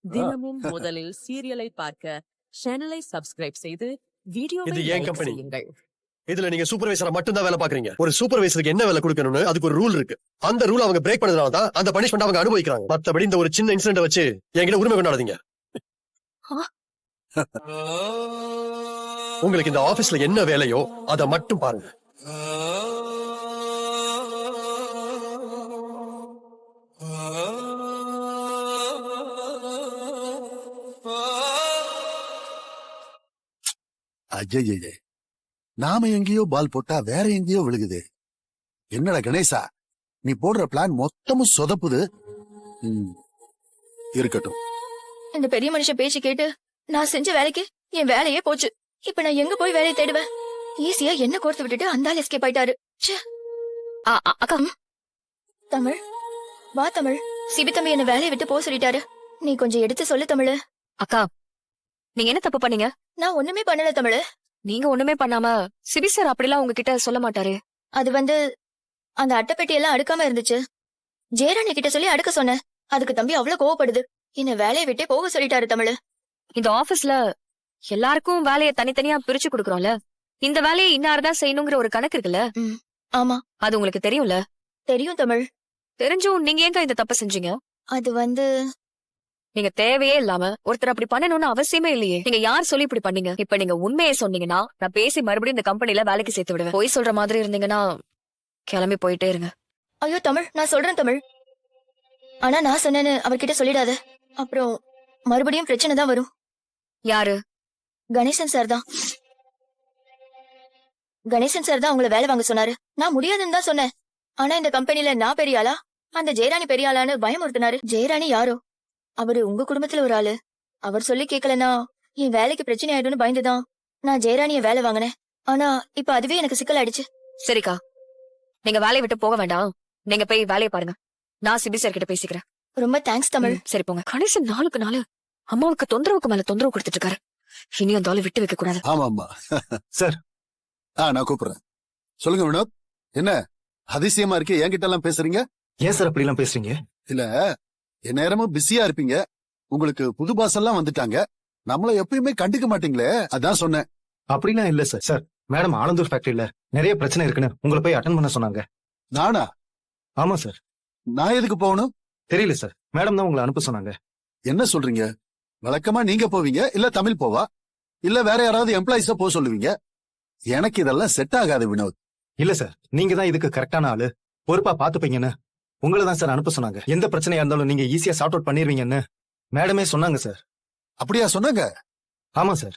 தினமும் முதலில் சீரியலை பார்க்க சேனலை சப்ஸ்கிரைப் செய்து வீடியோவை இது ஏன் லைக் கம்பெனி? செய்யுங்கள். இதுல நீங்க சூப்பர்வைசரா மட்டும் தான் வேலை பாக்குறீங்க. ஒரு சூப்பர்வைசருக்கு என்ன வேலை கொடுக்கணும்னு அதுக்கு ஒரு ரூல் இருக்கு. அந்த ரூல் அவங்க பிரேக் பண்ணதுனால தான் அந்த பனிஷ்மெண்ட் அவங்க அனுபவிக்கிறாங்க. மத்தபடி இந்த ஒரு சின்ன இன்சிடென்ட் வச்சு என்கிட்ட உரிமை கொண்டாடாதீங்க. உங்களுக்கு இந்த ஆபீஸ்ல என்ன வேலையோ அதை மட்டும் பாருங்க. அஜய், நாம எங்கேயோ பால் போட்டா வேற எங்கேயோ விழுகுது. என்னடா கணேசா, நீ போடுற பிளான் மொத்தமும் சொதப்புது. இருக்கட்டும். இந்த பெரிய மனுஷன் பேச்சு கேட்டு நான் செஞ்ச வேலைக்கு என் வேலையே போச்சு. இப்ப நான் எங்க போய் வேலையை தேடுவேன்? ஈஸியா என்ன கோர்த்து விட்டுட்டு அந்த ஆள் எஸ்கேப் ஆயிட்டாரு. அக்கா, தமிழ் வா தமிழ். சிபி தம்பி என்ன வேலையை விட்டு போக சொல்லிட்டாரு. நீ கொஞ்சம் எடுத்து சொல்லு தமிழ். அக்கா, நீங்க என்ன தப்பு பண்ணீங்க? நான் ஒண்ணுமே பண்ணல தமிழ். நீங்க ஒண்ணுமே பண்ணாம சிபி சார் அப்படிலாம் உங்ககிட்ட சொல்ல மாட்டாரு. அது அந்த அட்டைப்பெட்டி எல்லாம் அடுக்காம இருந்துச்சு. ஜெயராணி கிட்ட சொல்லி அடுக்க சொன்னேன். அதுக்கு தம்பி அவ்வளவு கோவப்படுது. என்ன வேலையை விட்டே போக சொல்லிட்டாரு தமிழ். இந்த ஆபீஸ்ல எல்லாருக்கும் வேலையை தனித்தனியா பிரிச்சு கொடுக்கறோம்ல. இந்த வேலையை இன்னார்தான் செய்யணுங்கிற ஒரு கணக்கு இருக்குல்ல. ஆமா, அது உங்களுக்கு தெரியும்ல. தெரியும் தமிழ். தெரிஞ்சும் நீங்க ஏங்க இந்த தப்ப செஞ்சீங்க? அது நீங்க தேவையே இல்லாம ஒருத்தர் அப்படி பண்ணணும்னு அவசியமே இல்லையே. நீங்க யார் சொல்லி இப்படி பண்ணீங்க? இப்ப நீங்க உண்மையை சொன்னீங்கன்னா நான் பேசி மறுபடியும் இந்த கம்பெனில வேலைக்கு சேர்த்து விடுவேன். போய் சொல்ற மாதிரி இருந்தீங்கன்னா கிளம்பி போயிட்டே இருங்க. ஐயோ தமிழ், நான் சொல்றேன் தமிழ். ஆனா நான் சொன்னேன்னு அவர்கிட்ட சொல்லிடாத. அப்புறம் மறுபடியும் பிரச்சனை தான் வரும். யாரு? கணேசன் சார் தான். கணேசன் சார் தான் உங்களை வேலை வாங்க சொன்னாரு. நான் முடியாதுன்னு தான் சொன்னேன். ஆனா இந்த கம்பெனில நான் பெரிய ஆளா, அந்த ஜெயராணி பெரிய ஆளான்னு பயமுறுத்தினாரு. ஜெயராணி யாரோ? அவரு உங்க குடும்பத்துல ஒரு ஆளு. அவர் சொல்லி கேட்கலன்னா என் வேலைக்கு பிரச்சனை ஆயிடும்னு பயந்துதான் நான் ஜெயராணிய வேலை வாங்கினேன். ஆனா இப்ப அதுவே எனக்கு சிக்கல் ஆயிடுச்சு. சரிக்கா, நீங்க வேலையை விட்டு போக வேண்டாம். நீங்க போய் வேலையை பாருங்க. நான் சிபி சார் கிட்ட பேசிக்கிறேன். ரொம்ப தேங்க்ஸ் தமிழ். சரி போங்க. கணேசன் நாளுக்கு நாள் அம்மாவுக்கு தொந்தரவுக்கு மேல தொந்தரவு கொடுத்துட்டு இருக்காரு. இனி அந்த ஆளு விட்டு வைக்க கூடாது. ஆமா ஆமா சார். நான் கூப்பிடுறேன். சொல்லுங்க வினோத், என்ன அதிசயமா இருக்கு? என்கிட்ட எல்லாம் பேசுறீங்க? ஏன் சார் அப்படி எல்லாம் பேசுறீங்க? இல்ல, என் நேரமும் பிஸியா இருப்பீங்க. உங்களுக்கு புது பாஸ் எல்லாம் வந்துட்டாங்க. நம்மள எப்பயுமே கண்டுக்க மாட்டீங்களே, அதான் சொன்னேன். அப்படின்னா இல்ல சார். சார், மேடம் ஆனந்தூர் ஃபேக்டரியில நிறைய பிரச்சனை இருக்குன்னு உங்களை போய் அட்டென்ட் பண்ண சொன்னாங்க. நானா? ஆமா சார். நான் எதுக்கு போகணும்? தெரியல சார், மேடம் தான் உங்களை அனுப்ப சொன்னாங்க. என்ன சொல்றீங்க? வழக்கமா நீங்க போவீங்க, இல்ல தமிழ் போவா, இல்ல வேற யாராவது எம்ப்ளாயிஸா போக சொல்லுவீங்க. எனக்கு இதெல்லாம் செட் ஆகாது வினோத். இல்ல சார், நீங்க தான் இதுக்கு கரெக்டான ஆளு, பொறுப்பா பாத்துப்பீங்கன்னு உங்களை தான் சார் அனுப்ப சொன்னாங்க. எந்த பிரச்சனையா இருந்தாலும் நீங்க ஈஸியா சார்ட் அவுட் பண்ணிருவீங்கன்னு மேடமே சொன்னாங்க சார். அப்படியா சொன்னாங்க? ஆமா சார்.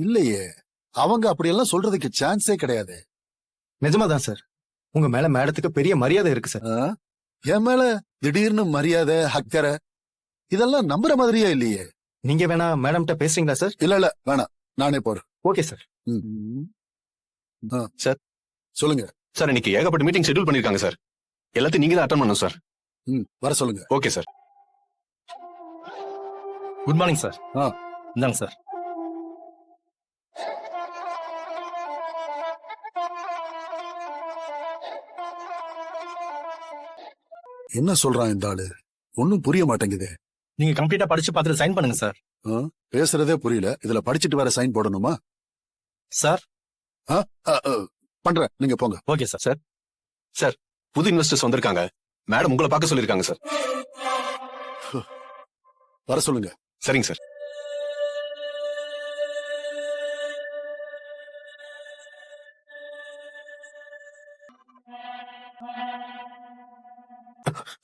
இல்லையே, அவங்க அப்படியெல்லாம் சொல்றதுக்கு சான்ஸே கிடையாது. நிஜமாதான் சார். உங்க மேல மேடத்துக்கு பெரிய மரியாதை இருக்கு சார். என் மேல திடீர்னு மரியாதை, அக்கறை, இதெல்லாம் நம்புற மாதிரியே இல்லையே. நீங்க வேணா மேடம்கிட்ட பேசுறீங்களா சார்? இல்ல வேணாம், நானே போறேன். Okay sir. சார் சொல்லுங்க சார். இன்னைக்கு ஏகப்பட்ட மீட்டிங் ஷெட்யூல் பண்ணிருக்காங்க சார். எல்லாத்தையும் நீங்க தான் அட்டெண்ட் பண்ணணும் சார். வர சொல்லுங்க. Okay sir. Good morning sir. இந்தாங்க சார். என்ன சொல்றான் இந்த ஆளு? ஒன்னும் புரிய மாட்டேங்குது. நீங்க கம்ப்ளீட்டா படிச்சு பார்த்துட்டு சைன் பண்ணுங்க சார். பேசுறதே புரியல, இதுல படிச்சுட்டு வேற சைன் போடணுமா சார்? பண்றேன், நீங்க போங்க. Okay sir. சார் சார், புது இன்வெஸ்டர்ஸ் வந்திருக்காங்க. மேடம் உங்களை பார்க்க சொல்லிருக்காங்க சார். வர சொல்லுங்க. சரிங்க சார்.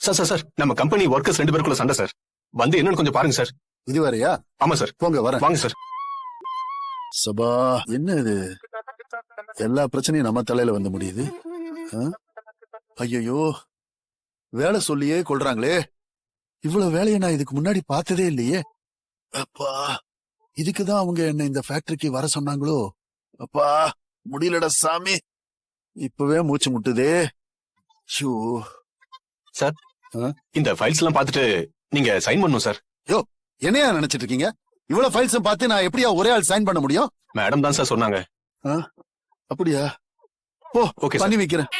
சார் சார் சார், நம்ம கம்பெனி ஒர்க்கர்ஸ் 2 பேருக்குள்ள சண்டை சார். வந்து என்னன்னு கொஞ்சம் பாருங்க சார். இது வேறயா? ஆமா சார். போங்க, வரேன். வாங்க சார். சபா, என்ன இது? எல்லா பிரச்சனையும் நம்ம தலையில வந்து முடியுது. ஐயோ, வேலை சொல்லியே கொள்றாங்களே. இவ்வளவு வேலையை நான் இதுக்கு முன்னாடி பார்த்ததே இல்லையே. அப்பா, இதுக்குதான் அவங்க என்ன இந்த ஃபேக்டரிக்கு வர சொன்னாங்களோ? அப்பா, முடியலடா சாமி, இப்பவே மூச்சு முட்டுதே. சார், இந்த ஃபைல்ஸ் எல்லாம் பார்த்துட்டு நீங்க சைன் பண்ணணும் சார். யோ, என்னையா நினைச்சிட்டு இருக்கீங்க? இவ்வளவு ஃபைல்ஸ் பார்த்து நான் எப்படியா ஒரே ஆள் சைன் பண்ண முடியும்? மேடம் தான் சார் சொன்னாங்க. அப்படியா? ஓகே, பண்ணி வைக்கிறேன்.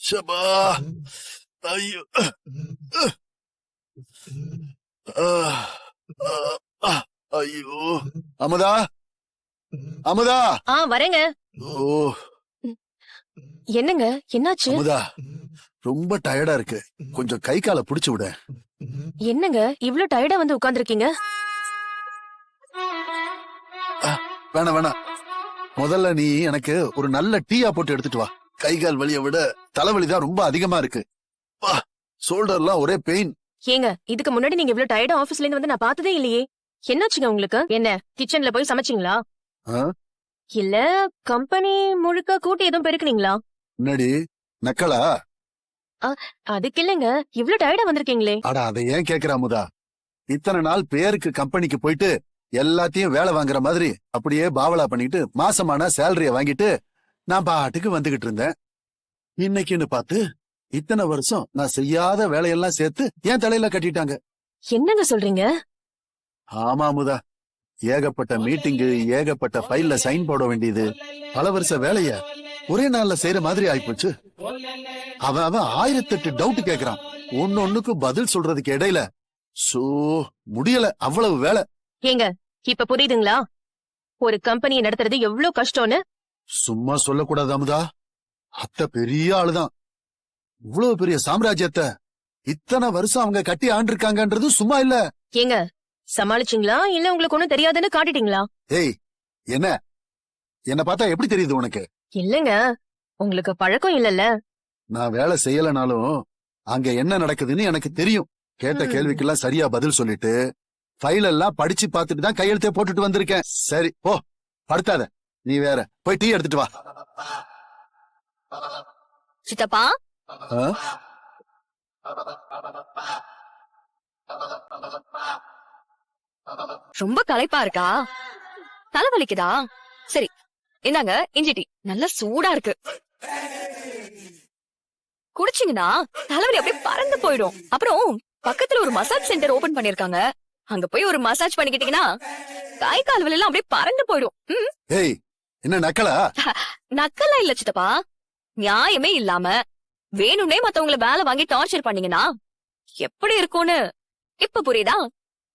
ஷபா ஐயோ ஐயோ அமுதா அமுதா வரேங்க. ஓ என்னங்க என்னாச்சு? அமுதா ரொம்ப டயர்டா இருக்கு, கொஞ்சம் கை காலை புடிச்சு விட. என்னங்க இவ்ளோ டயர்டா வந்து உட்கார்ந்திருக்கீங்க? வேணாம் வேணாம், முதல்ல நீ எனக்கு ஒரு நல்ல டீயா போட்டு எடுத்துட்டு வா. கை கால் வலியை விட தலைவலிதான் ரொம்ப அதிகமா இருக்கு. ஷோல்டர்லாம் ஒரே பெயின். ஏங்க இதுக்கு முன்னாடி நீங்க இவ்ளோ டயர்டா ஆபீஸ்ல இருந்து வந்து நான் பார்த்ததே இல்லையே. என்னாச்சுங்க உங்களுக்கு? என்ன கிச்சன்ல போய் சமைச்சீங்களா? ஆ? இல்ல கம்பெனி முழுக்க கூட்டி எதுவும் பெருக்குனீங்களா? முன்னாடி நக்கலா? அதுக்கு இல்லங்க, இவ்ளோ டயர்டா வந்திருக்கீங்களே. அட அதை ஏன் கேக்குற அமுதா? இத்தனை நாள் பேருக்கு கம்பெனிக்கு போயிட்டு எல்லாத்தையும் வேலை வாங்குற மாதிரி அப்படியே பாவலா பண்ணிட்டு மாசமான சேலரிய வாங்கிட்டு நான் பாட்டுக்கு வந்துகிட்டு இருந்தேன். இன்னைக்குன்னு பார்த்து இத்தனை வருஷம் நான் செய்யாத வேலையெல்லாம் சேர்த்து என் தலையில கட்டிட்டாங்க. என்னங்க சொல்றீங்க? ஆமா அமுதா, ஏகப்பட்ட மீட்டிங்கு, ஏகப்பட்ட ஃபைல்ல சைன் போட வேண்டியது, பல வருஷ வேலைய ஒரே நாள்ல செய்யற மாதிரி ஆயிப்போச்சு. அவன் 1008 டவுட் கேக்குறான், ஒன்னொன்னுக்கு பதில் சொல்றதுக்கு இடையில சோ முடியல, அவ்வளவு வேலை. ஏங்க இப்ப புரியுதுங்களா ஒரு கம்பெனியை நடத்துறது எவ்ளோ கஷ்டம்னு? சும்மா சொல்லக்கூடாது அமுதா, அத்தை பெரிய ஆளுதான். இவ்வளவு பெரிய சாம்ராஜ்யத்தை இத்தனை வருஷம் அவங்க கட்டி ஆண்டிருக்காங்கன்றது சும்மா இல்ல. ஏங்க சமாளிச்சீங்களா இல்ல உங்களுக்கு ஒண்ணும் தெரியாதுன்னு காட்டிட்டீங்களா? ஏய் என்ன பார்த்தா எப்படி தெரியுது உனக்கு? இல்லங்க உங்களுக்கு பழக்கம் இல்லல்ல. நான் வேலை செய்யலனாலும் அங்க என்ன நடக்குதுன்னு எனக்கு தெரியும். கேட்ட கேள்விக்கெல்லாம் சரியா பதில் சொல்லிட்டு ஃபைல் எல்லாம் படிச்சு பார்த்துட்டு தான் கையெழுத்தே போட்டுட்டு வந்திருக்கேன். சரி போ, படுத்தாத. நீ வேற போய் டீ எடுத்துட்டு வா. சித்தப்பா ஆ? ரொம்ப களைப்பா இருக்கா? தலைவலிக்குதா? சரி இந்தாங்க இஞ்சி டீ, நல்லா சூடா இருக்கு. குடிச்சீங்கன்னா தலைவலி அப்படியே பறந்து போயிடும். அப்புறம் பக்கத்துல ஒரு மசாஜ் சென்டர் ஓபன் பண்ணிருக்காங்க, அங்க போய் ஒரு மசாஜ் பண்ணிக்கிட்டீங்கன்னா கை கால் வலி எல்லாம் அப்படியே பறந்து போயிடும். ஏய் என்ன நக்கலா? நக்கலா இல்ல சித்தப்பா, நியாயமே இல்லாம வேணும்னே மத்தவங்கள வேலை வாங்கி டார்ச்சர் பண்ணீங்கன்னா எப்படி இருக்கும்னு இப்ப புரியுதா?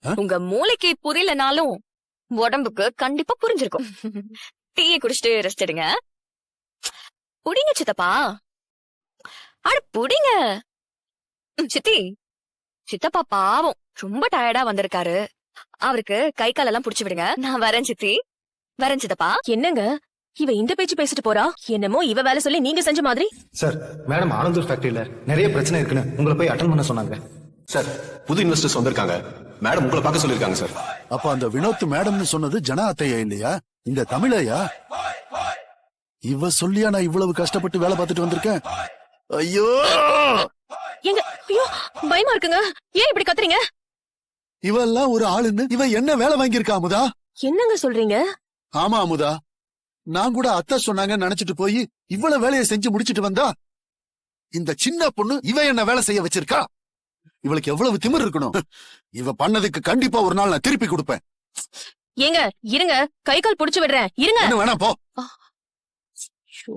உங்க மூளைக்கு புரியலனாலும் உடம்புக்கு கண்டிப்பா புரிஞ்சிருக்கும். டீயை குடிச்சிட்டு ரெஸ்ட் எடுங்க. புடிங்க சித்தப்பா, அட புடிங்க. சித்தி, சித்தப்பா பாவம் ரொம்ப டயர்டா வந்திருக்காரு, அவருக்கு கை காலெல்லாம் புடிச்சு விடுங்க. நான் வரேன் சித்தி, வரேன் சித்தப்பா. என்னங்க இவ இந்த பேச்சு பேசிட்டு போறா? என்னமோ இவ வேலை சொல்லி நீங்க செஞ்ச மாதிரி. சார், மேடம் ஆனந்தூர் ஃபேக்டரியில நிறைய பிரச்சனை இருக்குன்னு உங்களை போய் அட்டன் பண்ண சொன்னாங்க. சார், புது இன்வெஸ்டர்ஸ் வந்திருக்காங்க, மேடம் உங்களை பார்க்க சொல்லிருக்காங்க சார். அப்ப அந்த வினோத் மேடம்னு சொன்னது ஜனா அத்தையா இல்லையா? இந்த தமிழையா? இவ சொல்லியா நான் இவ்வளவு கஷ்டப்பட்டு வேலை பார்த்துட்டு வந்திருக்கேன்? ஐயோ எங்க ஐயோ பயமா இருக்குங்க. ஏன் இப்படி கத்துறீங்க? இவெல்லாம் ஒரு ஆளுன்னு இவ என்ன வேலை வாங்கியிருக்கா அமுதா? என்னங்க சொல்றீங்க? ஆமா அமுதா, நான் கூட அத்தை சொன்னாங்கன்னு நினைச்சிட்டு போய் இவ்வளவு வேலையை செஞ்சு முடிச்சிட்டு வந்தா இந்த சின்ன பொண்ணு இவ என்ன வேலை செய்ய வச்சிருக்கா. இவளுக்கு எவ்வளவு திமிர் இருக்கணும். இவ பண்ணதுக்கு கண்டிப்பா ஒரு நாள் நான் திருப்பி கொடுப்பேன். ஏங்க இருங்க, கை கால் புடிச்சு விடுறேன், இருங்க. என்ன வேணா போ. ஐயோ.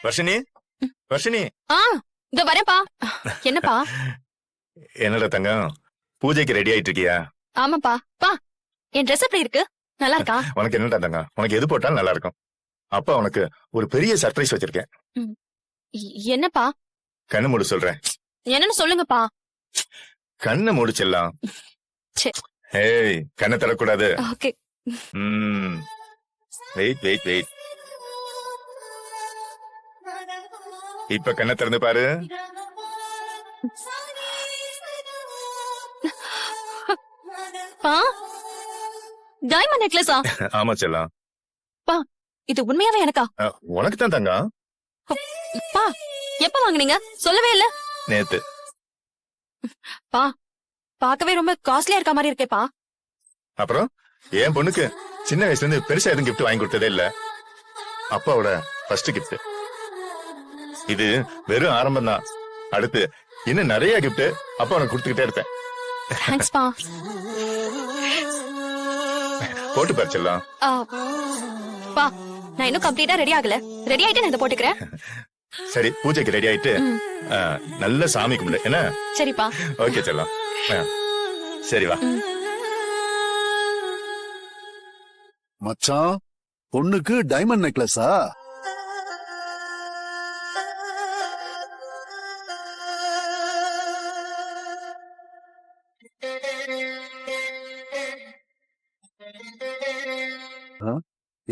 வர்ஷினி, வர்ஷினி. இதோ வரேன்ப்பா. என்னப்பா? என்னடா தங்கம், பூஜைக்கு ரெடி ஆயிட்டு இருக்கியா? ஆமாப்பா. பா, என் ட்ரெஸ் எப்படி இருக்கு? நல்லா இருக்கா? உனக்கு என்னடா தங்கம், உனக்கு எது போட்டாலும் நல்லா இருக்கும். அப்பா உனக்கு ஒரு பெரிய சர்ப்ரைஸ் வச்சிருக்கேன். என்னப்பா? கண்ணு மூடு சொல்றேன். என்னன்னு சொல்லுங்கப்பா. கண்ணை மூடிச்சிடலாம். சரி. ஏய், கண்ணை தரக்கூடாது. ஓகே. Wait wait wait. இப்ப கண்ணை திறந்து பாரு. பா, டைமண்ட் நெக்லஸா? ஆமா செல்லம். பா, இது உண்மையாவே எனக்கா? உனக்கு தான் தங்கம். பா, எப்ப வாங்குனீங்க? சொல்லவே இல்ல. நேத்து. பார்க்கவே ரொம்ப காஸ்ட்லியா இருக்க மாதிரி இருக்கேப்பா. அப்புறம் என் பொண்ணுக்கு சின்ன வயசுல இருந்து பெருசா எதுவும் gift வாங்கி கொடுத்ததே இல்ல. அப்பாவோட ஃபர்ஸ்ட் gift. இது வெறும் ஆரம்பம் தான். அடுத்து இன்னும் நிறைய gift அப்பா உனக்கு கொடுத்துக்கிட்டே இருப்பேன். தேங்க்ஸ்பா. போட்டு பறிச்சிடலாம். பா, நான் இன்னும் கம்ப்ளீட்டா ரெடி ஆகல. ரெடி ஆயிட்டு நான் இதை போட்டுக்கிறேன். சரி, பூஜைக்கு ரெடி ஆயிட்டு நல்ல சாமி கும்பிடு என்ன? சரிப்பா. ஓகே செல்லம். சரி வா. மச்சான், பொண்ணுக்கு டைமண்ட் நெக்லஸா?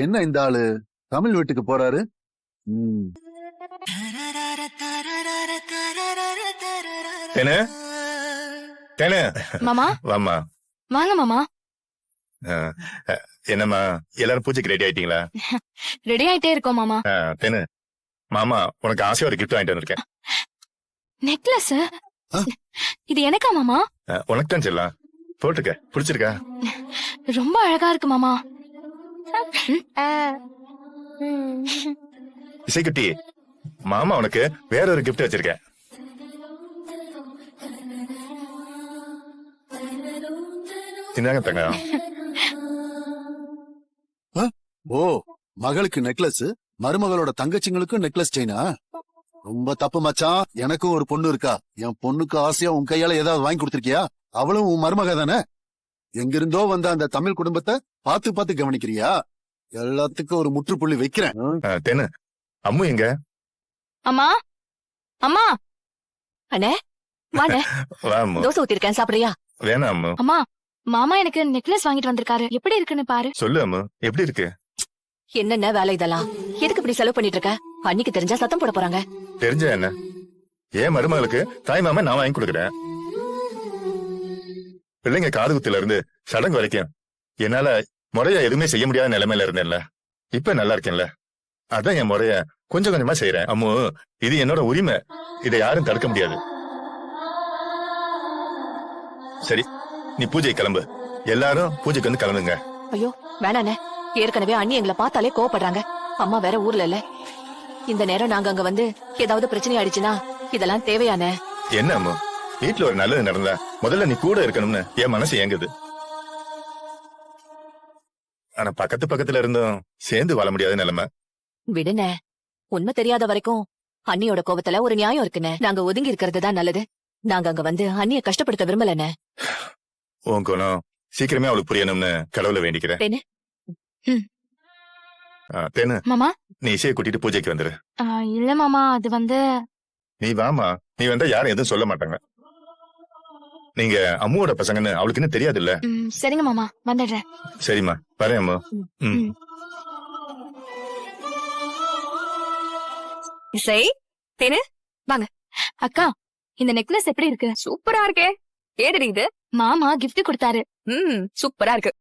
என்ன இந்த ஆளு தமிழ் வீட்டுக்கு போறாரு? தேனு, தேனு, மாமா வாம்மா. வாங்க மாமா. என்னம்மா எல்லாரும் பூஜைக்கு ரெடி ஆயிட்டீங்களா? ரெடி ஆயிட்டே இருக்கோம் மாமா. தேனு, மாமா உனக்கு ஆசையா ஒரு கிஃப்ட் வாங்கிட்டு வந்திருக்கேன். நெக்லஸ்? இது எனக்கா மாமா? உனக்கு தான் செல்லாம். போட்டுக்க, பிடிச்சிருக்கா? ரொம்ப அழகா இருக்கு மாமா. இசைக்குட்டி, மாமா உனக்கு வேற ஒரு கிஃப்ட் வச்சிருக்கேன். இந்தாங்க தங்க. ஓ, மகளுக்கு நெக்லஸ், மருமகளோட தங்கச்சிங்களுக்கும் நெக்லஸ் செயினா? ரொம்ப தப்பு மச்சான். எனக்கும் ஒரு பொண்ணு இருக்கா. என் பொண்ணுக்கு ஆசையா உன் கையால ஏதாவது வாங்கி கொடுத்திருக்கியா? அவளும் உன் மருமக தானே? எங்கிருந்தோ வந்த அந்த தமிழ் குடும்பத்தை பார்த்து பார்த்து கவனிக்கிறியா? எல்லாத்துக்கும் ஒரு முற்றுப்புள்ளி வைக்கிறேன். தேனு, அம்மு எங்க? அம்மா, அம்மா. அண்ணே, வாண்ணே. வா அம்மு. தோசை ஊத்திருக்கேன், சாப்பிடுறியா? வேணாம் அம்மு. அம்மா, மாமா எனக்கு நெக்லஸ் வாங்கிட்டு வந்திருக்காரு. எப்படி இருக்குன்னு பாரு. சொல்லு அம்மு, எப்படி இருக்கு? என்னென்ன வேலை இதெல்லாம்? எதுக்கு இப்படி செலவு பண்ணிட்டு இருக்க? அன்னைக்கு தெரிஞ்சா சத்தம் போட போறாங்க. தெரிஞ்ச என்ன? ஏன் மருமகளுக்கு தாய் மாமா நான் வாங்கி கொடுக்குறேன். பிள்ளைங்க காது குத்துல இருந்து சடங்கு வரைக்கும் என்னால முறையா எதுவுமே செய்ய முடியாத நிலைமையில இருந்தேன்ல. இப்ப நல்லா இருக்கேன்ல. அதான் என் முறைய கொஞ்சம் கொஞ்சமா செய்யறேன். அம்மு, இது என்னோட உரிமை. இதை யாரும் தடுக்க முடியாது. சரி, நீ பூஜை கிளம்பு. எல்லாரும் பூஜைக்கு வந்து கிளம்புங்க. ஐயோ வேணாண்ணே, ஏற்கனவே அண்ணி எங்களை பார்த்தாலே கோவப்படுறாங்க. அம்மா வேற ஊர்ல இல்ல. இந்த நேரம் நாங்க அங்க வந்து ஏதாவது பிரச்சனை ஆயிடுச்சுன்னா இதெல்லாம் தேவையானே? என்ன அம்மு, வீட்டுல ஒரு நல்லது நடந்தா முதல்ல நீ கூட இருக்கணும்னு என் மனசு ஏங்குது. ஆனா பக்கத்து பக்கத்துல இருந்தும் சேர்ந்து வாழ முடியாத நிலைமை. விடுனே, உண்மை தெரியாத வரைக்கும் அண்ணியோட கோபத்துல ஒரு நியாயம் இருக்குனே. நாங்க ஒதுங்கி இருக்கிறது தான் நல்லது. நாங்க அங்க வந்து அண்ணிய கஷ்டப்படுத்த விரும்பலனே. உன் குணம் சீக்கிரமே அவளுக்கு புரியணும்னு கடவுளை வேண்டிக்கிறேன். தேனு. தேனு, மாமா, நீ இசையை கூட்டிட்டு பூஜைக்கு வந்துரு. இல்ல மாமா, அது வந்து நீ வாமா. நீ வந்தா யாரும் எதுவும் சொல்ல மாட்டாங்க. நீங்க அம்முவோட பசங்கன்னு அவளுக்கு இன்னும் தெரியாது இல்ல? சரிங்க மாமா, வந்துடுறேன். சரிம்மா, வரேன் அம்மு. இசை, தேனு, வாங்க. அக்கா, இந்த நெக்லஸ் எப்படி இருக்கு? சூப்பரா இருக்கே. ஏதுடி இது? மாமா கிஃப்ட் கொடுத்தாரு. சூப்பரா இருக்கு.